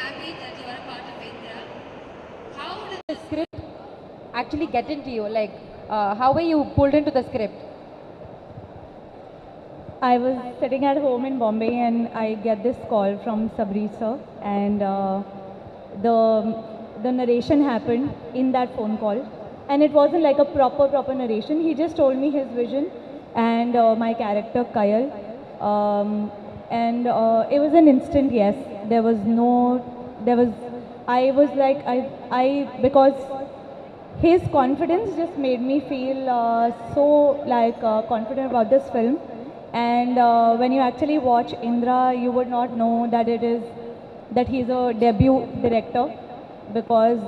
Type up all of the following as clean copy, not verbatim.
happy that you are a part of Indra. How did The script actually get into you? Like, how were you pulled into the script? I was sitting at home in Bombay and I get this call from Sabri sir, and the narration happened in that phone call, and it wasn't like a proper narration. He just told me his vision and my character Kayal, and it was an instant yes. There was no, there was, I was like I because his confidence just made me feel so like confident about this film. And when you actually watch Indra, you would not know that he's a debut director, because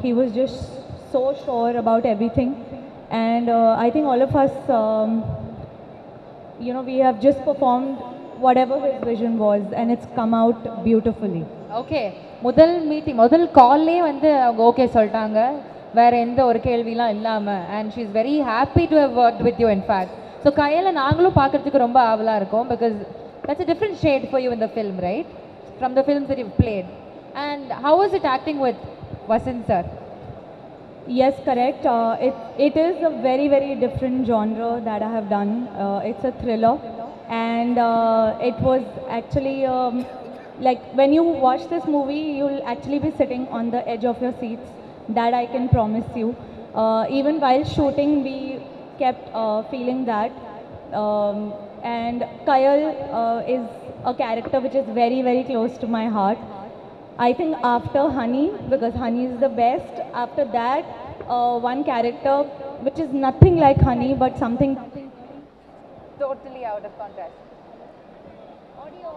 he was just so sure about everything. And I think all of us, we have just performed whatever his vision was, and it's come out beautifully. Okay, முதல் meeting முதல் கால்லே வந்து அவங்க okay சொல்லிட்டாங்க, வேற எந்த ஒரு கேள்விலாம் இல்லாமல். And she is very happy to have work with you. In fact so கையில் நாங்களும் பார்க்குறதுக்கு ரொம்ப ஆவலாக இருக்கும், because that's a different shade for you in the film, right, from the films that you played. And how was it acting with Vasanth sir? Yes, correct. It is a very different genre that I have done. It's a thriller, and it was actually like when you watch this movie, you'll actually be sitting on the edge of your seats. That I can promise you. Even while shooting, we kept feeling that. And Kayal is a character which is very close to my heart. I think after Honey, because Honey is the best, after that, one character which is nothing like Honey but something Totally out of contrast. Audio.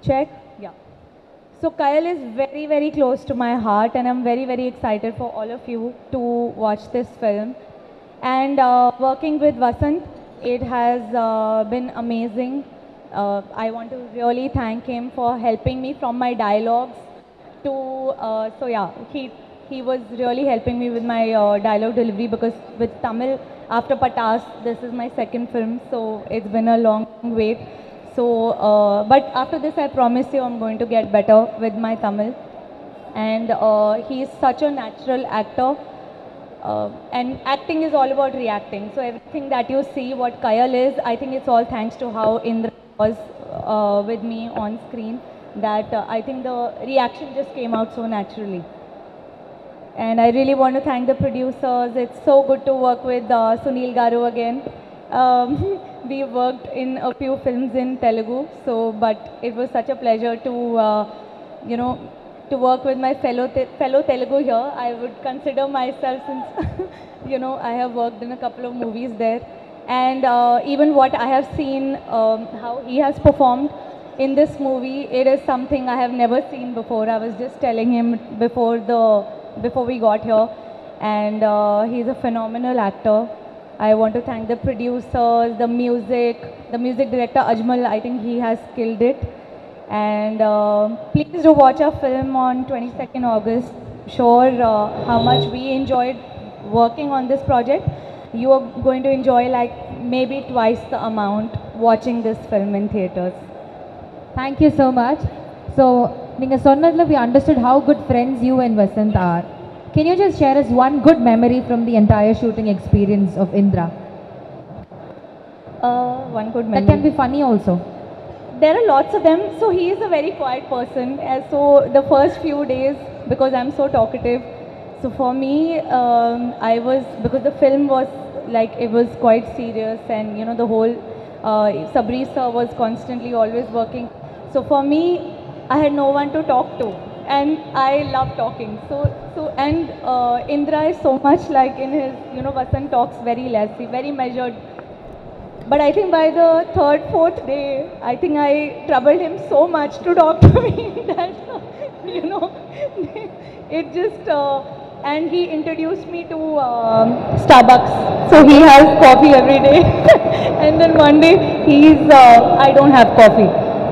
check. Yeah. So Kayal is very close to my heart, and I'm very excited for all of you to watch this film. And working with Vasant, it has been amazing. I want to really thank him for helping me from my dialogues to, so yeah, he was really helping me with my dialogue delivery, because with Tamil, after Patas, this is my second film, so it's been a long wait. So, but after this, I promise you I'm going to get better with my Tamil. And he is such a natural actor. And acting is all about reacting. So everything that you see, what Kayal is, I think it's all thanks to how Indra was with me on screen. That I think the reaction just came out so naturally. And I really want to thank the producers. It's so good to work with Sunil Garu again. We worked in a few films in Telugu, but it was such a pleasure to, to work with my fellow Telugu here. I would consider myself, since I have worked in a couple of movies there, and even what I have seen, how he has performed in this movie, it is something I have never seen before. I was just telling him before we got here, and he's a phenomenal actor. I want to thank the producers, the music director Ajmal. I think he has killed it. And please do watch our film on 22nd August. Sure, how much we enjoyed working on this project. You are going to enjoy like maybe twice the amount watching this film in theaters. Thank you so much. So, நீங்க சொன்னதுல we understood how good friends you and Vasant are. Can you just share us one good memory from the entire shooting experience of Indra? One good memory. That can be funny also. There are lots of them. So he is a very quiet person. So the first few days, because I'm so talkative, so for me, because the film was like, it was quite serious, and the whole Sabri sir was constantly always working. So for me, I had no one to talk to, and I love talking. And Indra is so much like in his, Vasant talks very less, very measured. But I think by the third, fourth day, I think I troubled him so much to talk to me that, it just, and he introduced me to Starbucks. So he has coffee every day. And then one day I don't have coffee.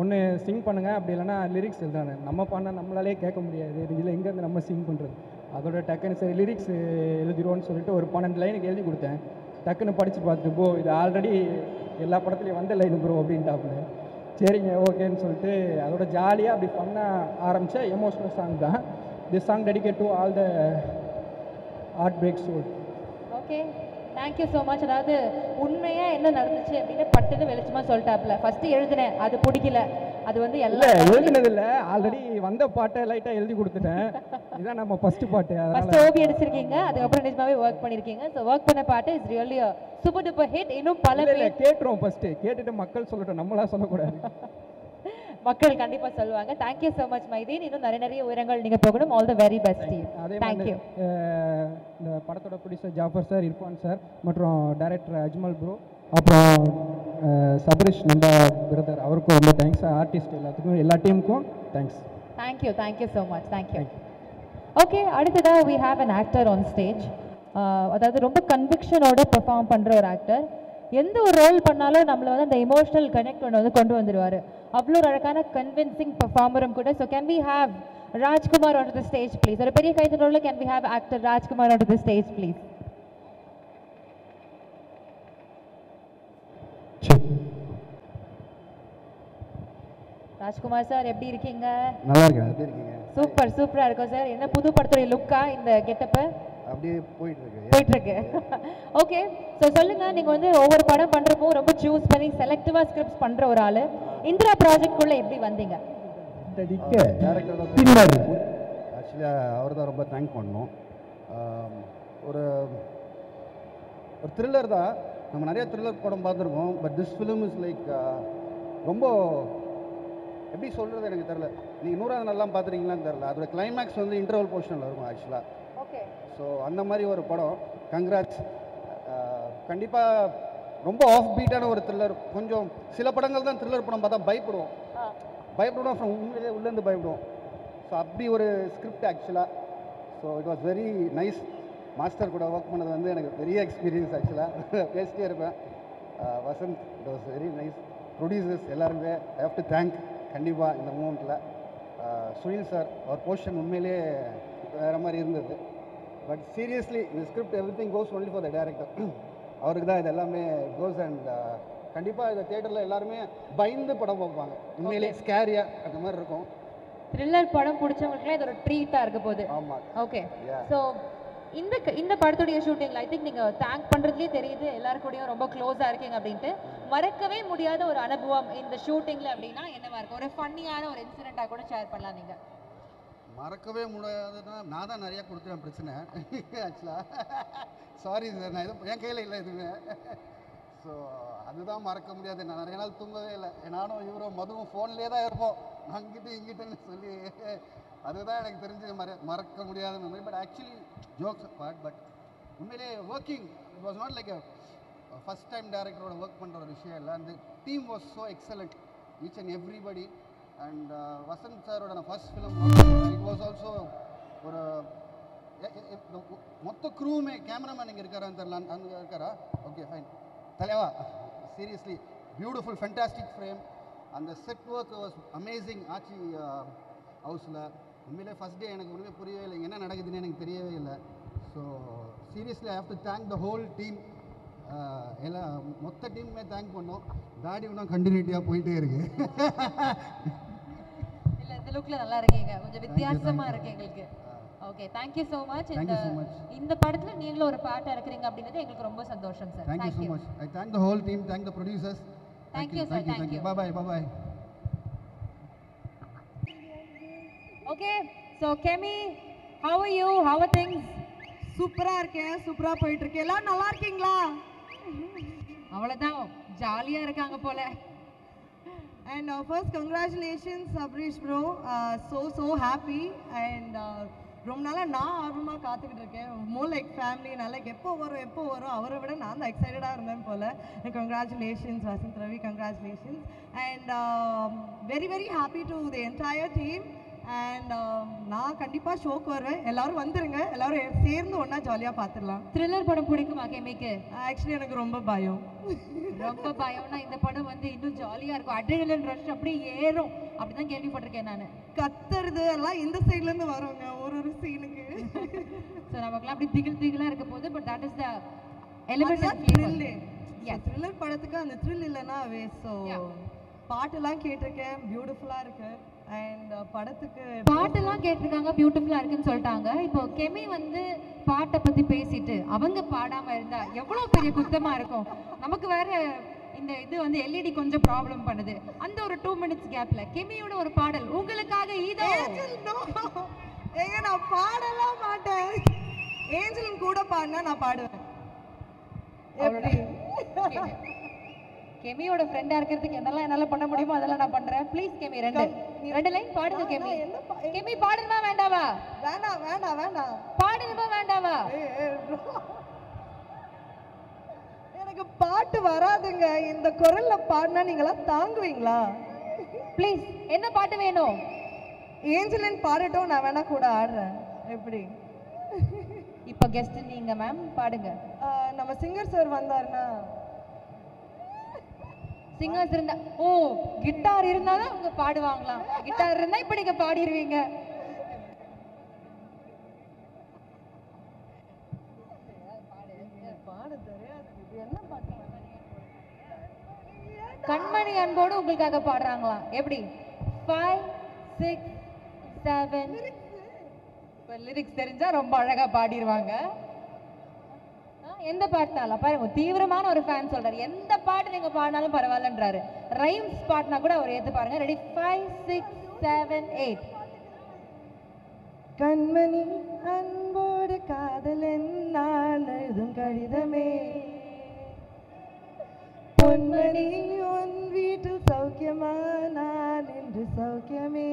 ஒன்று சிங் பண்ணுங்கள், அப்படி இல்லைன்னா lyrics எழுதுறாங்க. நம்ம பண்ணால் நம்மளாலே கேட்க முடியாது, இதில் எங்கேருந்து நம்ம சிங் பண்ணுறது. அதோட டக்குன்னு சரி லிரிக்ஸ் எழுதிடுவோன்னு சொல்லிட்டு ஒரு 12 லைனுக்கு எழுதி கொடுத்தேன். டக்குன்னு படித்து பார்த்துட்டு ப்ரோ இது ஆல்ரெடி எல்லா படத்துலையும் வந்த லைன் ப்ரோ அப்படின்ட்டாப்புல. சரிங்க ஓகேன்னு சொல்லிட்டு அதோட ஜாலியாக அப்படி பண்ண ஆரம்பித்த எமோஷ்னல் சாங் தான். This song dedicate to all the heart break soul. Okay, thank you so much. அதாவது உண்மையாக என்ன நடந்துச்சு அப்படின்னு பட்டுன்னு வெளிச்சமாக சொல்லிட்டாப்புல. ஃபஸ்ட்டு எழுதினேன், அது பிடிக்கல, அது வந்து எல்லாம் எழுதினதில்லை, ஆல்ரெடி வந்த பாட்டை லைட்டாக எழுதி கொடுத்துட்டேன். இதுதான் நம்ம ஃபஸ்ட்டு பாட்டு. ஃபஸ்ட்டு ஓபி அடிச்சிருக்கீங்க, அதுக்கப்புறம் நிஜமாவே ஒர்க் பண்ணியிருக்கீங்க. ஸோ ஒர்க் பண்ண பாட்டு is really super duper hit. இன்னும் பல பேர் கேட்டுரும், ஃபஸ்ட்டு கேட்டுட்டு மக்கள் சொல்லட்டும், நம்மளா சொல்லக்கூடாது. மக்கள் கண்டிப்பாக சொல்லுவாங்க. Thank you so much Maideen. இன்னும் நிறைய உயரங்கள் நீங்கள் போகணும். All the very best team. Thank you. இந்த படத்தோட producer Jafar sir, Irfan sir மற்றும் டைரக்டர் அஜ்மல் ப்ரோ, அப்புறம் சபரிஷ் நந்தா பிரதர், அவருக்கும் ரொம்ப தேங்க்ஸ். ஆர்டிஸ்ட் எல்லாத்துக்கும், எல்லா டீமுக்கும் thanks. Thank you so much. Thank you. Okay, அடுத்ததாக we have an actor on stage. அதாவது ரொம்ப கன்விக்ஷனோட பெர்ஃபார்ம் பண்ணுற ஒரு ஆக்டர். எந்த ஒரு ரோல் பண்ணாலும் நம்மளை வந்து அந்த எமோஷனல் கனெக்ட் ஒன்று வந்து கொண்டு வந்துடுவார். அவ்வளோ ஒரு அழகான கன்வின்சிங் பெர்ஃபார்மரும் கூட. So can we have Rajkumar onto the stage please? ஒரு பெரிய கைத்தட்டோட can we have actor Rajkumar onto the stage please? Rajkumar sir எப்படி இருக்கீங்க? நல்லா இருக்கேன். எப்படி இருக்கீங்க? சூப்பராக இருக்கும் சார். என்ன புது படத்துடைய லுக்கா இந்த கெட்டப்பு? அப்படியே போயிட்டு இருக்கு. ஓகே, ஸோ சொல்லுங்க, நீங்கள் வந்து ஒவ்வொரு படம் பண்ணுறப்போ ரொம்ப சூஸ் பண்ணி செலக்டிவாக ஸ்கிரிப்ட்ஸ் பண்ணுற ஒரு ஆள். இந்திரா ப்ராஜெக்ட்குள்ளே எப்படி வந்தீங்க? ஆக்சுவலி அவர் தான் ரொம்ப தேங்க் பண்ணணும். ஒரு த்ரில்லர் தான். நம்ம நிறைய த்ரில்லர் படம் பார்த்துருக்கோம். But this film is like ரொம்ப எப்படி சொல்கிறது எனக்கு தெரில. நீங்கள் 100வது நாள்லாம் பார்த்துருக்கீங்களான்னு தெரில. அதோட கிளைமேக்ஸ் வந்து இன்டர்வல் போர்ஷனில் இருக்கும் ஆக்சுவலாக. ஓகே, ஸோ அந்த மாதிரி ஒரு படம். கங்க்ராட்ஸ். கண்டிப்பாக ரொம்ப ஆஃப் பீட்டான ஒரு த்ரில்லர். கொஞ்சம் சில படங்கள் தான் த்ரில்லர் படம் பார்த்தா பயப்படுவோம் ஃப்ரம் உண்மையிலே உள்ளேருந்து பயப்படுவோம். ஸோ அப்படி ஒரு ஸ்கிரிப்ட் ஆக்சுவலாக. So it was very nice. Master கூட ஒர்க் பண்ணது வந்து எனக்கு பெரிய எக்ஸ்பீரியன்ஸ் ஆக்சுவலாக. பேசிட்டே இருப்பேன். Vasanth, it was very nice. Producers எல்லாருமே ஐ ஹேவ் டு தேங்க் கண்டிப்பாக இந்த மூமெண்ட்டில். சுனில் சார், அவர் போர்ஷன் உண்மையிலே வேறு மாதிரி இருந்தது. பட் சீரியஸ்லி இந்த script every thing cos only for the director. அவருக்கு தான் இது எல்லாமே கோஸ். அண்ட் கண்டிப்பாக இந்த தியேட்டரில் எல்லாருமே பயந்து படம் பார்ப்பாங்க. உண்மையிலே ஸ்கேரியாக அந்த மாதிரி இருக்கும். த்ரில்லர் படம் பிடிச்சவங்களுக்குலாம் இது ஒரு ட்ரீட்டாக இருக்க போகுது. ஆமாம். ஓகே, ஸோ இந்த படத்துடைய ஷூட்டிங்கில் ஐ திங்க் நீங்கள் தேங்க் பண்ணுறதுலேயே தெரியுது எல்லாருக்கூடையும் ரொம்ப க்ளோஸாக இருக்கீங்க அப்படின்ட்டு. மறக்கவே முடியாத ஒரு அனுபவம் இந்த ஷூட்டிங்கில் அப்படின்னா என்னவா இருக்கும்? ஒரு ஃபன்னியான ஒரு இன்சிடெண்ட்டாக கூட ஷேர் பண்ணலாம் நீங்கள். மறக்கவே முடியாதுன்னா நான் தான் நிறையா கொடுத்துருவேன் பிரச்சனை ஆக்சுவலாக. சாரி சார், நான் எதுவும் என் கையில் இல்லை எதுவுமே. ஸோ அதுதான் மறக்க முடியாது. நான் நிறைய நாள் தூங்கவே இல்லை. நானும் இவரும் மதுவும் ஃபோன்லேயே தான் இருப்போம், அங்கிட்டு இங்கிட்டுன்னு சொல்லி. அதுதான் எனக்கு தெரிஞ்சு மறக்க முடியாத memory. But actually jokes part. But உண்மையிலே working it was not like first time டேரக்டரோட ஒர்க் பண்ணுற ஒரு விஷயம் இல்லை. அந்த team was so excellent, each and everybody. And Vasanth சாரோட நான் first film it was also ஒரு மொத்த க்ரூவுமே. கேமராமேன் இங்கே இருக்காரான்னு தெரியல, அங்கே இருக்காரா? Okay fine. தலைவா, சீரியஸ்லி பியூட்டிஃபுல் ஃபென்டாஸ்டிக் ஃப்ரேம். அந்த செட் ஒர்க் வாஸ் அமேசிங். ஆச்சி ஹவுஸில் உண்மையிலே ஃபஸ்ட் டே எனக்கு ஒன்றுமே புரியவே இல்லை, என்ன நடக்குதுன்னு எனக்கு தெரியவே இல்லை. So seriously I have to thank the whole team. எல்லாம் மொத்த டீமுமே தேங்க் பண்ணோம். தாடி இன்னும் கண்டினியூட்டியாக போயிட்டே இருக்கு. இல்லை, இந்த லுக்கில் நல்லா இருக்கீங்க, கொஞ்சம் வித்தியாசமாக இருக்கு எங்களுக்கு. Okay, thank you so much. இந்த படத்தில் நீங்களும் ஒரு பாட்டாக இருக்கிறீங்க அப்படின்றது எங்களுக்கு ரொம்ப சந்தோஷம் sir. Thank you so much. I thank the whole team, thank the producers. Thank you sir. Thank you. Bye. Okay, so Kemy, how are you? How are things? சூப்பராக இருக்கேன், சூப்பராக போயிட்டு இருக்கேன். எல்லாம் நல்லா இருக்கீங்களா? அவ்வளோதான், ஜாலியாக இருக்காங்க போல. And first congratulations Sabrish bro, so happy. And ரொம்ப நாளாக நான் ஆர்வமாக காத்துக்கிட்டு இருக்கேன். More like family. நான் லைக் எப்போ வரும் அவரை விட நான் தான் எக்ஸைட்டடாக இருந்தேன் போல். Congratulations Vasanth Ravi, congratulations. And very happy to the entire team. அண்ட் நான் கண்டிப்பாக ஷோக்கு வருவேன். எல்லாரும் வந்துருங்க, எல்லாரும் சேர்ந்து ஒன்றா ஜாலியாக பார்த்துடலாம். த்ரில்லர் படம் பிடிக்குமா கேமிக்கு? ஆக்சுவலி எனக்கு ரொம்ப பயம். ரொம்ப பயம்னா இந்த படம் வந்து இன்னும் ஜாலியாக இருக்கும், அட்ரினலின் ரஷ் அப்படியே ஏறும் அப்படிதான் கேள்விப்பட்டிருக்கேன் நான். கத்துறது எல்லாம் இந்த சைட்லேருந்து வருவாங்க ஒரு சீனுக்கு. ஸோ நமக்குலாம் அப்படி திகில் திகிலாக இருக்க போகுது. But that is the element of thrill. Thriller படத்துக்கு அந்த த்ரில் இல்லைன்னா வேஸ்ட். ஸோ பாட்டெல்லாம் கேட்டிருக்கேன், பியூட்டிஃபுல்லாக இருக்கு. அண்ட் படத்துக்கு பாட்டெல்லாம் கேட்டிருக்காங்க, பியூட்டிஃபுல்லாக இருக்குன்னு சொல்லிட்டாங்க. இப்போ கெமி வந்து பாட்டை பற்றி பேசிட்டு அவங்க பாடாமல் இருந்தா எவ்வளோ பெரிய குத்தமாக இருக்கும். நமக்கு வேற இந்த இது வந்து எல்இடி கொஞ்சம் ப்ராப்ளம் பண்ணுது. அந்த ஒரு 2 minutes கேப்ல கெமியோட ஒரு பாடல் உங்களுக்காக. இதோ ஏங்க நான் பாடலாம் மாட்டேன். ஏஞ்சலின் கூட பாடினா நான் பாடுவேன். கெமியோட ஃப்ரெண்டா இருக்கிறதுக்கு என்னெல்லாம் என்னால பண்ண முடியுமோ அதெல்லாம் நான் பண்றேன். ப்ளீஸ் கெமி ரெண்டு லைன் பாடுங்க. கெமி கெமி பாடணுமா வேண்டாவா? வேண்டாம் வேண்டாம் வேண்டாம். பாடணுமா வேண்டாவா? எனக்கு பாட்டு வராதுங்க. இந்த குரல்ல பாடினா நீங்களாம் தாங்குவீங்களா? ப்ளீஸ் என்ன பாட்டு வேணும்? ஏஞ்சலின் பாடட்டும், நான் வேணா கூட ஆடுறேன். எப்படி? இப்போ கெஸ்ட் நீங்க மேம், பாடுங்க. நம்ம சிங்கர் சார் வந்தாருன்னா சிங்கர்ஸ் இருந்தா ஓ கிட்டார் இருந்தாதான் அவங்க பாடுவாங்களாம். கிட்டார் இருந்தா இப்ப நீங்க பாடிடுவீங்க. கண்மணி அன்போடு உங்களுக்காக பாடுறாங்களாம். எப்படி? 5 6 7 லிரிக்ஸ் தெரிஞ்சா ரொம்ப அழகா பாடிடுவாங்க. எந்த பாட்டுனாலும் பாருங்க, தீவிரமான ஒரு ஃபேன் சொல்றாரு, எந்த பாட்டு நீங்க பாடினாலும் பரவாயில்லன்றாரு. ரைம்ஸ் பாட்டுனா கூட அவர் ஏத்து பாருங்க. ரெடி? 5 6 7 8. கண்மணி அன்போடு காதலன் நான் எழுதும் கடிதமே, பொன்மணி உன் வீட்டில் சௌக்கியமா, நான் என்று சௌக்கியமே,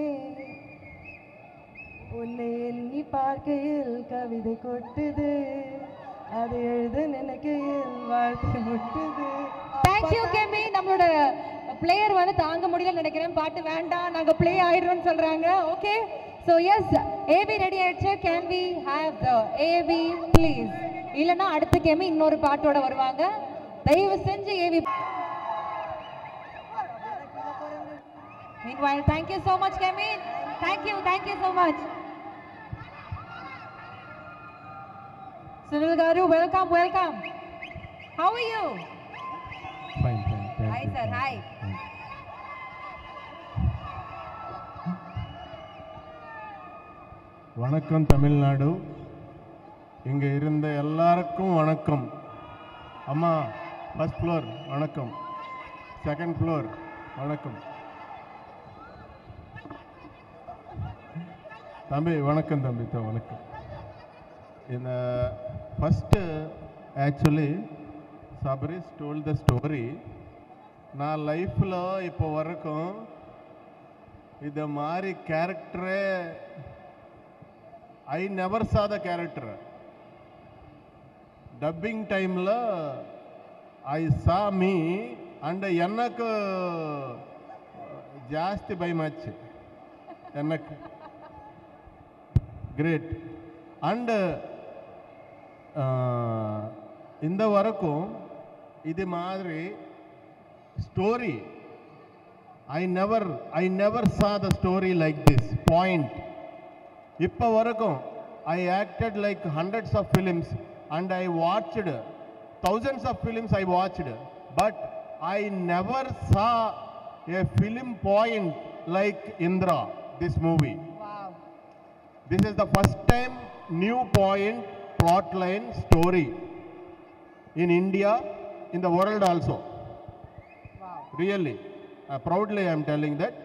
உன்னை எண்ணி பார்க்கையில் கவிதை கொட்டுது, அது எழுத நினைக்கையில் வாழ்க்கை முட்டுது. தேங்க்யூ கெமி. நம்மளோட பிளேயர் வந்து தாங்க முடியலன்னு நினைக்கிறேன், பாட்டு வேண்டாம் நாங்க ப்ளே ஆயிடுறோம்னு சொல்றாங்க. Okay, so yes AV ready ஆயிடுச்சு. Can we have the AV please? இல்லைன்னா அடுத்த கெமி இன்னொரு பாட்டோட வருவாங்க. தயவு செஞ்சு AV. Meanwhile, thank you so much Kemi. Thank you so much. Sunil Garu, welcome. How are you? Fine. Hi sir, hi. வணக்கம் தமிழ்நாடு. இங்கே இருந்த எல்லாருக்கும் வணக்கம். அம்மா ஃபர்ஸ்ட் ஃப்ளோர் வணக்கம், செகண்ட் ஃப்ளோர் வணக்கம், தம்பி வணக்கம், தம்பி வணக்கம். இந்த first actually Sabaris told the story. நான் லைஃப்பில் இப்போ வரைக்கும் இது மாதிரி கேரக்டரே I never saw the character. Dubbing time la I saw me and enakku jaasti bayamachu. Enakku great. And இந்த வரைக்கும் இது மாதிரி story I never saw the story like this point. இப்போ வரைக்கும் I acted like hundreds of films and I watched thousands of films I watched, but I never saw a film point like Indra, this movie. Wow. This is the first time new point, plot line, story in India, in the world also. Wow. Really, proudly I am telling that,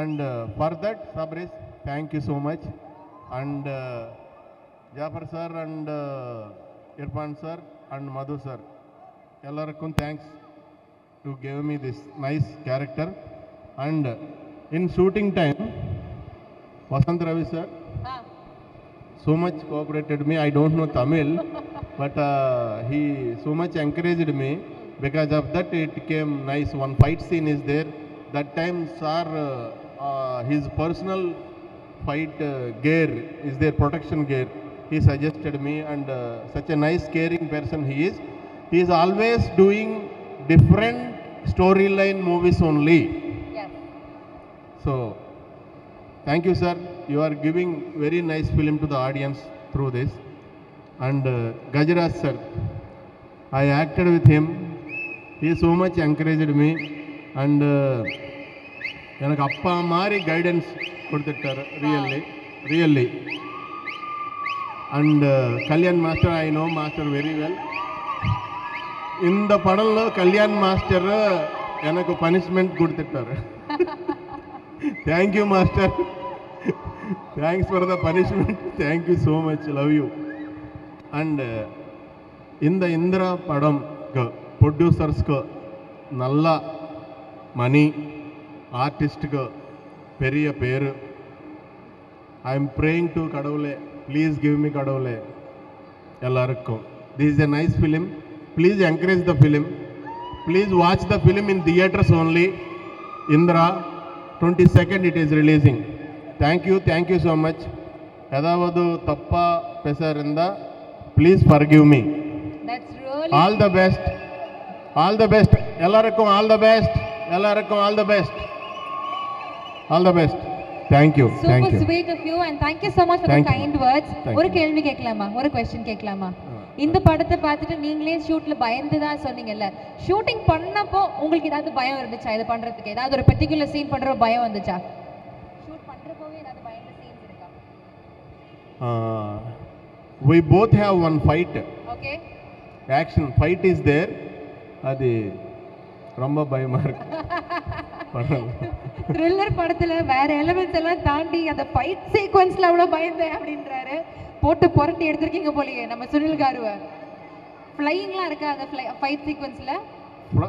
and for that Sabris, thank you so much. And Jafar sir and Irfan sir and Madhu sir, ellarkum thanks to give me this nice character. And in shooting time, Vasant Ravi sir so much cooperated me. I don't know Tamil, but he so much encouraged me. Because of that it came nice. One fight scene is there. That time sir, his personal fight gear, is their protection gear. He suggested me, and such a nice caring person he is. He is always doing different storyline movies only. Yes. So, thank you, sir. You are giving very nice film to the audience through this. And Gajraj sir, I acted with him. He so much encouraged me, and எனக்கு அப்பா மாதிரி guidance கொடுத்துட்டாரு, really. And Kalyan master, I know master very well. இந்த படம்లో Kalyan master எனக்கு punishment கொடுத்துட்டாரு. Thank you master, thanks for the punishment, thank you so much, love you. And இந்த இந்திரா படம்க்கு ப்ரொடியூசர்ஸ்க்கு நல்ல மணி, ஆர்டிஸ்ட்டுக்கு பெரிய பேர். ஐ எம் ப்ரேயிங் டு கடவுளே, ப்ளீஸ் கிவ் மீ கடவுளே எல்லாருக்கும். This is a nice film. Please encourage the film. Please watch the film in theatres only. Indira 22nd it is releasing. Thank you so much. ஏதாவது தப்பா பேச இருந்தா please forgive me. That's really all the best. எல்லாருக்கும் all the best. All the best. Thank you. Super sweet of you, and thank you so much for the kind words. ஒரு கேள்வி கேட்கலாமா, ஒரு question கேட்கலாமா? இந்த படத்தை பார்த்துட்டு நீங்களே ஷூட்ல பயந்து தான் சொன்னீங்கல்ல, ஷூட்டிங் பண்ணப்போ உங்களுக்கு ஏதாவது பயம் இருந்துச்சா? இது பண்றதுக்கு ஏதாவது ஒரு பர்టిక్యులர் சீன் பண்ற பயம் வந்துச்சா? ஷூட் பண்றப்போவே ஏதாவது பயந்த சீன்ஸ் இருக்கா? We both have one fight. Okay. Action fight is there. அது ரொம்ப பயமா இருக்கு. த்ரில்லர் படத்துல வேற எலிமெண்ட்ஸ் எல்லாம் தாண்டி அந்த ஃபைட் சீக்வென்ஸ்ல அவ்வளவு பயந்தேன் அப்படின்றாரு. போட்டு புரட்டி எடுத்திருக்கீங்க போலயே நம்ம சுனில் காருவ. ஃப்ளையிங்லாம் இருக்கா அந்த ஃபைட் சீக்வென்ஸ்ல?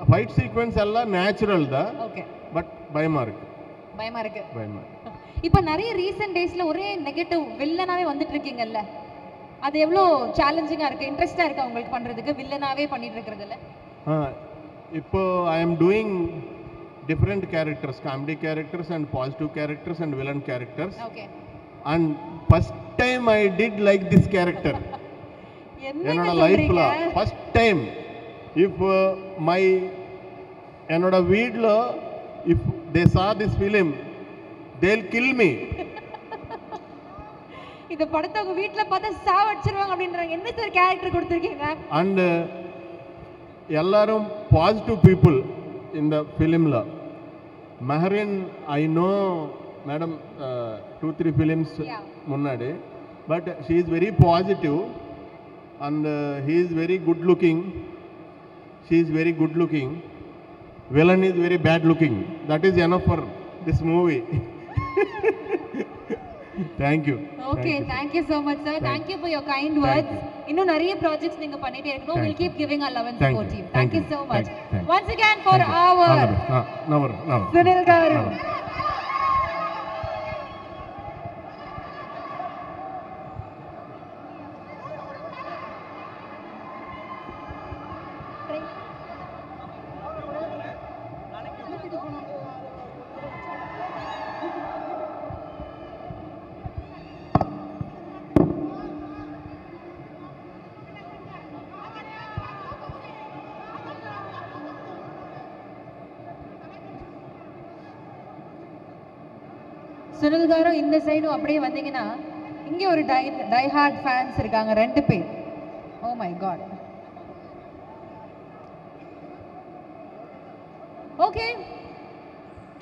ஃபைட் சீக்வென்ஸ் எல்லாம் நேச்சுரல் தான். ஓகே. பட் பயமா இருக்கு. இப்போ நிறைய ரீசன்ட் டேஸ்ல ஒரே நெகட்டிவ் வில்லனாவே வந்துட்டு இருக்கீங்கல்ல, அது எவ்வளோ சேலஞ்சிங்கா இருக்கு, இன்ட்ரெஸ்டா இருக்கா உங்களுக்கு பண்றதுக்கு வில்லனாவே பண்ணிட்டு இருக்கிறதுல? இப்போ I am doing different characters, comedy characters and positive characters and villain characters. Okay. And first time I did like this character. என்னோட லைஃப்ல first time. If my என்னோட வீட்ல if they saw this film they'll kill me. இந்த படத்தை உங்க வீட்ல பார்த்தா சாவடிச்சிருவாங்க அப்படின்றாங்க. என்ன சார் கேரக்டர் கொடுத்திருக்கீங்க? And எல்லாரும் positive people in the filmல. Maharin, I know madam 2-3 films முன்னாடி, but she is very positive and he is very good looking. She is very good looking. Villain is very bad looking. That is enough for this movie. Thank you. Okay, thank you so much sir. Thank you for your kind words. இன்னும் நிறைய projects நீங்க பண்ணிட்டே இருக்கணும். We'll keep giving our love and support to you. Thank you so much. Once again for our Sunil Garu. Sunil காரும் இந்த சைடும் அப்படியே வந்தீங்கன்னா இங்கே ஒரு டை ஹார்ட் ஃபேன்ஸ் இருக்காங்க 2 பேர். Oh my god. Okay,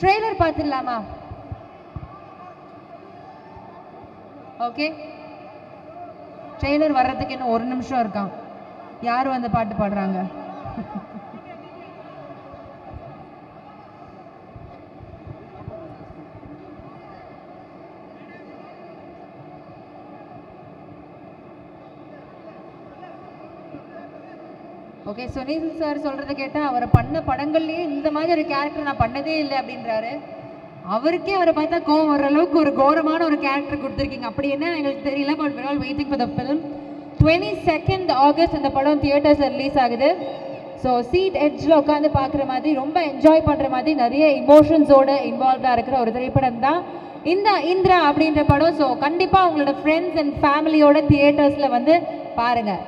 trailer பார்த்துடலாமா? ஓகே, ட்ரெய்லர் வர்றதுக்கு இன்னும் 1 நிமிஷம் இருக்கான். யார் வந்து பாட்டு பாடுறாங்க? ஓகே, சுனில் சார் சொல்கிறத கேட்டால் அவரை பண்ண படங்கள்லேயே இந்த மாதிரி ஒரு கேரக்டர் நான் பண்ணதே இல்லை அப்படின்றாரு. அவருக்கே அவரை பார்த்தா கோவம் வர அளவுக்கு ஒரு கோரமான ஒரு கேரக்டர் கொடுத்துருக்கீங்க. அப்படி என்ன எங்களுக்கு தெரியல, but we're all waiting for the film. 22nd August இந்த படம் தியேட்டர்ஸில் ரிலீஸ் ஆகுது. ஸோ சீட் எட்ஜில் உட்காந்து பார்க்குற மாதிரி ரொம்ப என்ஜாய் பண்ணுற மாதிரி நிறைய இமோஷன்ஸோடு இன்வால்வ்டாக இருக்கிற ஒரு திரைப்படம் தான் இந்த இந்திரா அப்படின்ற படம். ஸோ கண்டிப்பாக உங்களோட ஃப்ரெண்ட்ஸ் அண்ட் ஃபேமிலியோட தியேட்டர்ஸில் வந்து பாருங்கள்.